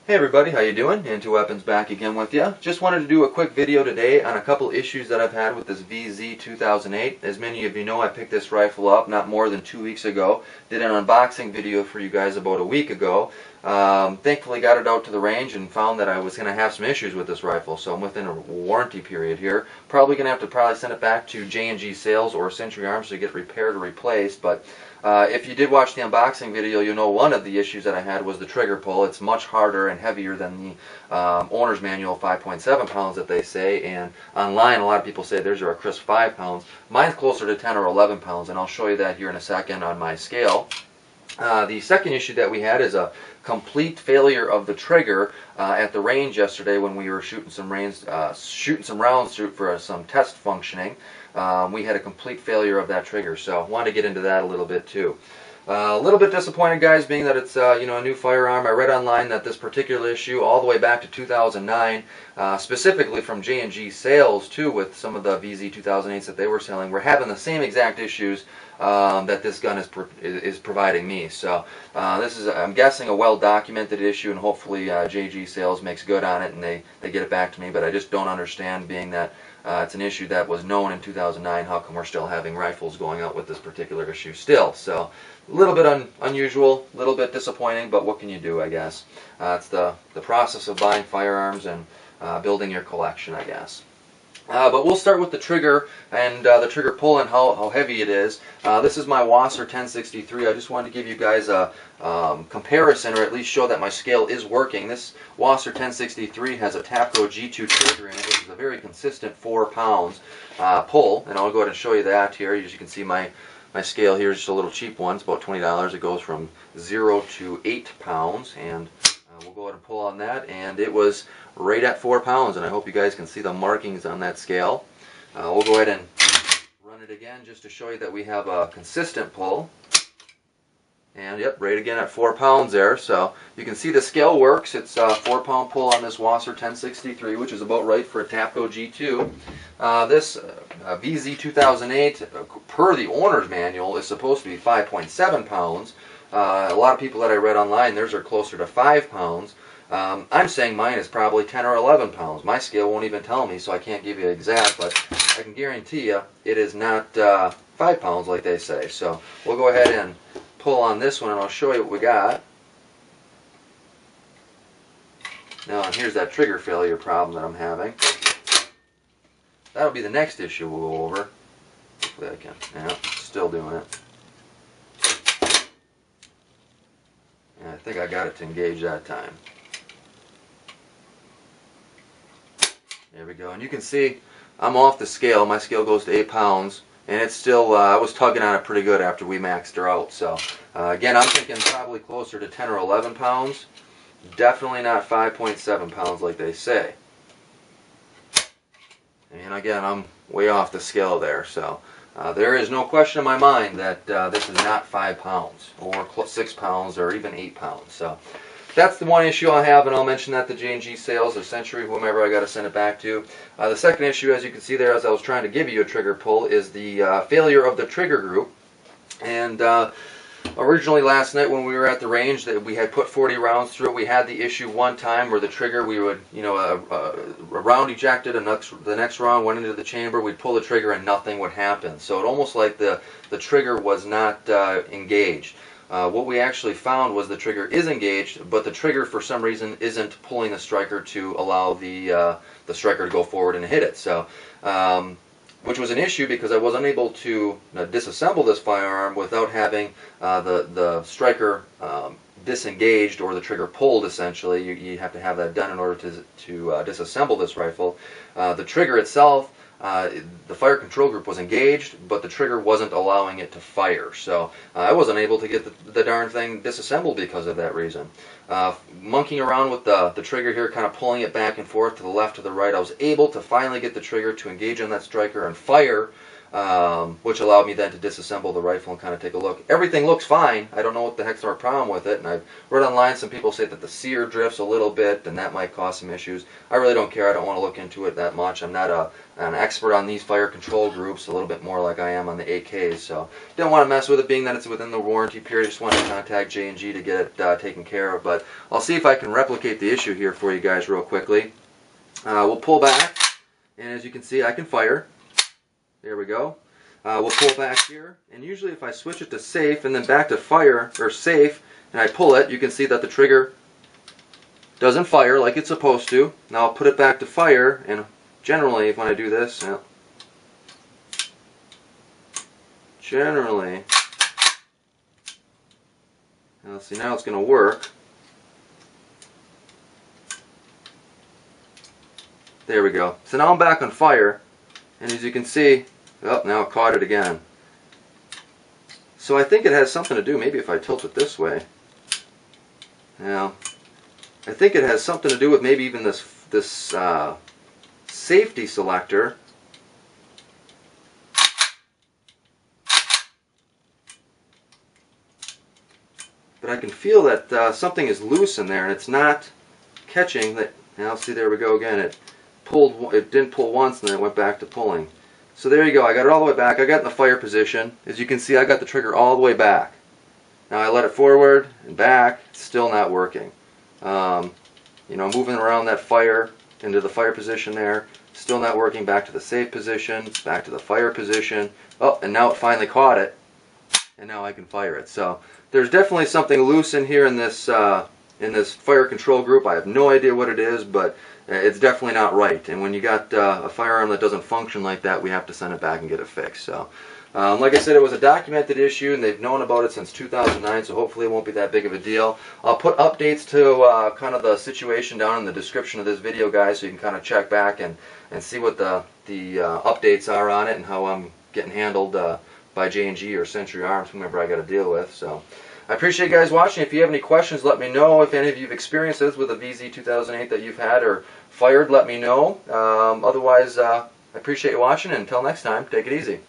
Hey everybody, how you doing? IntoWeapons back again with you. Just wanted to do a quick video today on a couple issues that I've had with this VZ-2008. As many of you know, I picked this rifle up not more than 2 weeks ago. Did an unboxing video for you guys about a week ago. Thankfully got it out to the range and found that I was going to have some issues with this rifle, so I'm within a warranty period here. Probably going to have to send it back to J&G Sales or Century Arms to get repaired or replaced, but if you did watch the unboxing video, you'll know one of the issues that I had was the trigger pull. It's much harder and heavier than the owner's manual 5.7 pounds that they say, and online a lot of people say theirs are a crisp 5 pounds. Mine's closer to 10 or 11 pounds, and I'll show you that here in a second on my scale. The second issue that we had is a complete failure of the trigger at the range yesterday when we were shooting some rounds for some test functioning. We had a complete failure of that trigger, so I wanted to get into that a little bit too. A little bit disappointed, guys, being that it's a new firearm. I read online that this particular issue, all the way back to 2009, specifically from J&G Sales too, with some of the VZ2008s that they were selling, were having the same exact issues that this gun is providing me. So this is, I'm guessing, a well-documented issue, and hopefully J&G Sales makes good on it and they get it back to me. But I just don't understand, being that it's an issue that was known in 2009, how come we're still having rifles going out with this particular issue still. So a little bit unusual, a little bit disappointing, but what can you do, I guess. It's the process of buying firearms and building your collection, I guess. But we'll start with the trigger and the trigger pull and how heavy it is. This is my Wasser 1063. I just wanted to give you guys a comparison, or at least show that my scale is working. This Wasser 1063 has a Tapco G2 trigger in it, which is a very consistent 4 pounds pull, and I'll go ahead and show you that here. As you can see, my scale here is just a little cheap one. It's about $20. It goes from 0 to 8 pounds, and we'll go ahead and pull on that, and it was right at 4 pounds, and I hope you guys can see the markings on that scale. We'll go ahead and run it again just to show you that we have a consistent pull. And yep, right again at 4 pounds there. So you can see the scale works. It's a 4 pound pull on this Wasser 1063, which is about right for a Tapco G2. This VZ2008, per the owner's manual, is supposed to be 5.7 pounds. A lot of people that I read online, theirs are closer to 5 pounds. I'm saying mine is probably 10 or 11 pounds. My scale won't even tell me, so I can't give you exact, but I can guarantee you it is not 5 pounds like they say. So we'll go ahead and pull on this one, and I'll show you what we got. Now, and here's that trigger failure problem that I'm having. That'll be the next issue we'll go over. Hopefully I can. Yeah, still doing it. And I think I got it to engage that time. There we go. And you can see I'm off the scale. My scale goes to 8 pounds. And it's still, I was tugging on it pretty good after we maxed her out. So, again, I'm thinking probably closer to 10 or 11 pounds. Definitely not 5.7 pounds like they say. And again, I'm way off the scale there. So, there is no question in my mind that this is not 5 pounds, or 6 pounds, or even 8 pounds. So, that's the one issue I have, and I'll mention that to J&G Sales or Century, whomever I got to send it back to. The second issue, as you can see there, as I was trying to give you a trigger pull, is the failure of the trigger group. And originally last night when we were at the range, that we had put 40 rounds through it. We had the issue one time where the trigger, we would, a round ejected, and the next round went into the chamber, we'd pull the trigger and nothing would happen. So it almost like the trigger was not engaged. What we actually found was the trigger is engaged, but the trigger for some reason isn't pulling the striker to allow the striker to go forward and hit it. So, which was an issue because I was unable to disassemble this firearm without having the striker disengaged, or the trigger pulled. Essentially, you have to have that done in order to disassemble this rifle. The trigger itself, the fire control group was engaged, but the trigger wasn't allowing it to fire. So I wasn't able to get the darn thing disassembled because of that reason. Monkeying around with the trigger here, kind of pulling it back and forth to the left, to the right, I was able to finally get the trigger to engage on that striker and fire which allowed me then to disassemble the rifle and kind of take a look. Everything looks fine. I don't know what the heck's our problem with it, and I've read online some people say that the sear drifts a little bit, and that might cause some issues. I really don't care. I don't want to look into it that much. I'm not an expert on these fire control groups, a little bit more like I am on the AKs, so don't want to mess with it, being that it's within the warranty period. Just want to contact J&G to get it taken care of, but I'll see if I can replicate the issue here for you guys real quickly. We'll pull back, and as you can see, I can fire. There we go. We'll pull back here, and usually if I switch it to safe and then back to fire, or safe, and I pull it, you can see that the trigger doesn't fire like it's supposed to. Now I'll put it back to fire, and generally when I do this, generally, now see, now it's going to work. There we go. So now I'm back on fire, and as you can see, oh, now it caught it again. So I think it has something to do, maybe if I tilt it this way. Now, I think it has something to do with maybe even this safety selector. But I can feel that something is loose in there, and it's not catching that. Now see, there we go again. It didn't pull once, and then it went back to pulling. So there you go. I got it all the way back. I got in the fire position. As you can see, I got the trigger all the way back. Now I let it forward and back. It's still not working. You know, moving around that fire into the fire position there. Still not working. Back to the safe position. Back to the fire position. Oh, and now it finally caught it. And now I can fire it. So there's definitely something loose in here in this fire control group. I have no idea what it is, but it's definitely not right. And when you got a firearm that doesn't function like that, we have to send it back and get it fixed. So, like I said, it was a documented issue, and they've known about it since 2009, so hopefully it won't be that big of a deal. I'll put updates to kind of the situation down in the description of this video, guys, so you can kind of check back and see what the updates are on it and how I'm getting handled by J&G or Century Arms, whomever I got to deal with. So, I appreciate you guys watching. If you have any questions, let me know. If any of you have experienced this with a VZ2008 that you've had or fired, let me know. Otherwise, I appreciate you watching, and until next time, take it easy.